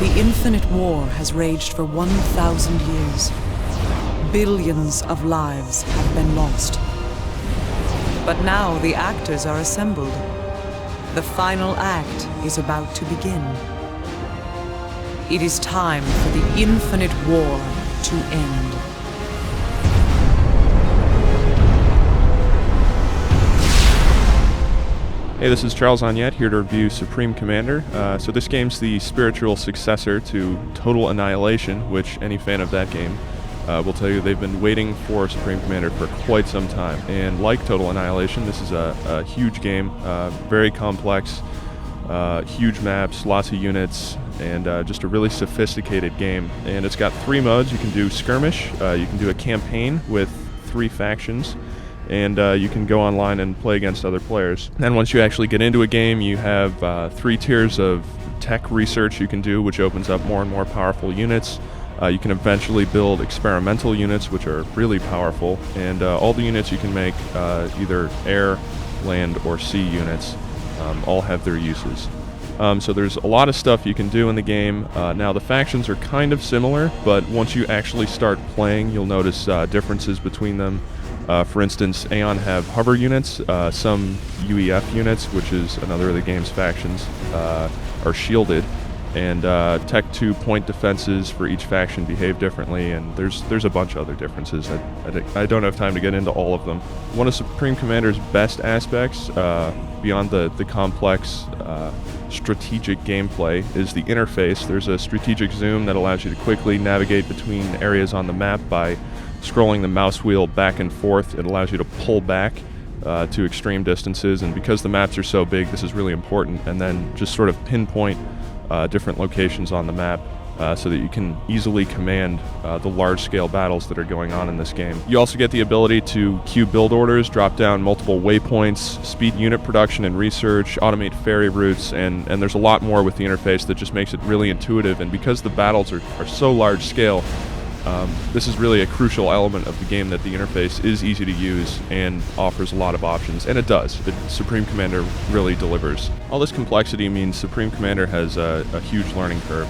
The infinite war has raged for 1,000 years. Billions of lives have been lost. But now the actors are assembled. The final act is about to begin. It is time for the infinite war to end. Hey, this is Charles Onyett here to review Supreme Commander. So this game's the spiritual successor to Total Annihilation, which any fan of that game will tell you they've been waiting for Supreme Commander for quite some time. And like Total Annihilation, this is a huge game, very complex, huge maps, lots of units, and just a really sophisticated game. And it's got 3 modes. You can do skirmish, you can do a campaign with 3 factions, and you can go online and play against other players. Then once you actually get into a game, you have 3 tiers of tech research you can do, which opens up more and more powerful units. You can eventually build experimental units, which are really powerful, and all the units you can make, either air, land, or sea units, all have their uses. So there's a lot of stuff you can do in the game. Now the factions are kind of similar, but once you actually start playing, you'll notice differences between them. For instance, Aeon have hover units, some UEF units, which is another of the game's factions, are shielded, and Tech 2 point defenses for each faction behave differently, and there's a bunch of other differences. I don't have time to get into all of them. One of Supreme Commander's best aspects, beyond the complex strategic gameplay, is the interface. There's a strategic zoom that allows you to quickly navigate between areas on the map by scrolling the mouse wheel back and forth. It allows you to pull back to extreme distances, and because the maps are so big, this is really important. And then just sort of pinpoint different locations on the map so that you can easily command the large-scale battles that are going on in this game. You also get the ability to queue build orders, drop down multiple waypoints, speed unit production and research, automate ferry routes, and there's a lot more with the interface that just makes it really intuitive. And because the battles are so large-scale, this is really a crucial element of the game, that the interface is easy to use and offers a lot of options, and it does. Supreme Commander really delivers. All this complexity means Supreme Commander has a huge learning curve,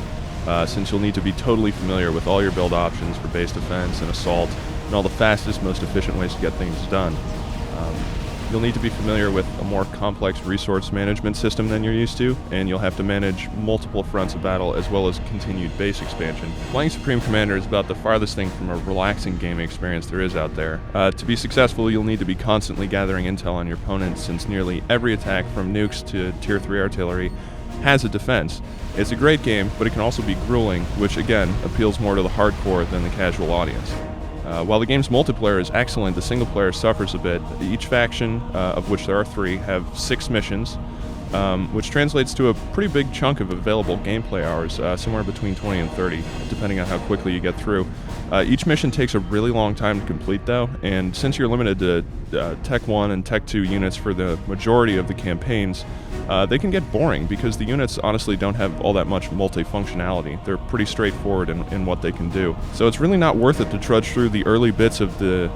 since you'll need to be totally familiar with all your build options for base defense and assault, and all the fastest, most efficient ways to get things done. You'll need to be familiar with a more complex resource management system than you're used to, and you'll have to manage multiple fronts of battle as well as continued base expansion. Playing Supreme Commander is about the farthest thing from a relaxing gaming experience there is out there. To be successful, you'll need to be constantly gathering intel on your opponents, since nearly every attack from nukes to Tier 3 artillery has a defense. It's a great game, but it can also be grueling, which again appeals more to the hardcore than the casual audience. While the game's multiplayer is excellent, the single player suffers a bit. Each faction, of which there are 3, have 6 missions, which translates to a pretty big chunk of available gameplay hours, somewhere between 20 and 30, depending on how quickly you get through. Each mission takes a really long time to complete, though, and since you're limited to Tech 1 and Tech 2 units for the majority of the campaigns, they can get boring because the units honestly don't have all that much multifunctionality. They're pretty straightforward in what they can do. So it's really not worth it to trudge through the early bits of the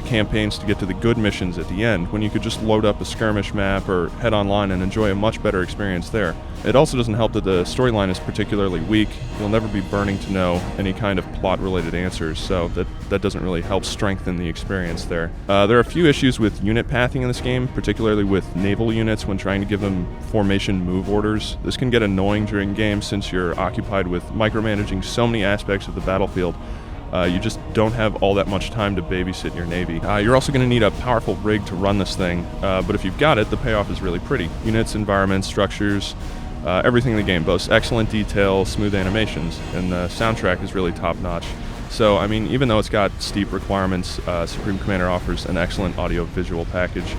campaigns to get to the good missions at the end, when you could just load up a skirmish map or head online and enjoy a much better experience there. It also doesn't help that the storyline is particularly weak. You'll never be burning to know any kind of plot-related answers, so that doesn't really help strengthen the experience there. There are a few issues with unit pathing in this game, particularly with naval units when trying to give them formation move orders. This can get annoying during games since you're occupied with micromanaging so many aspects of the battlefield. You just don't have all that much time to babysit your navy. You're also going to need a powerful rig to run this thing, but if you've got it, the payoff is really pretty. Units, environments, structures, everything in the game boasts excellent detail, smooth animations, and the soundtrack is really top-notch. So, I mean, even though it's got steep requirements, Supreme Commander offers an excellent audio-visual package.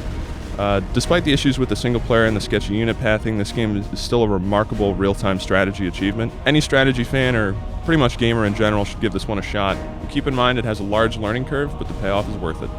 Despite the issues with the single player and the sketchy unit pathing, this game is still a remarkable real-time strategy achievement. Any strategy fan, or pretty much gamer in general, should give this one a shot. Keep in mind it has a large learning curve, but the payoff is worth it.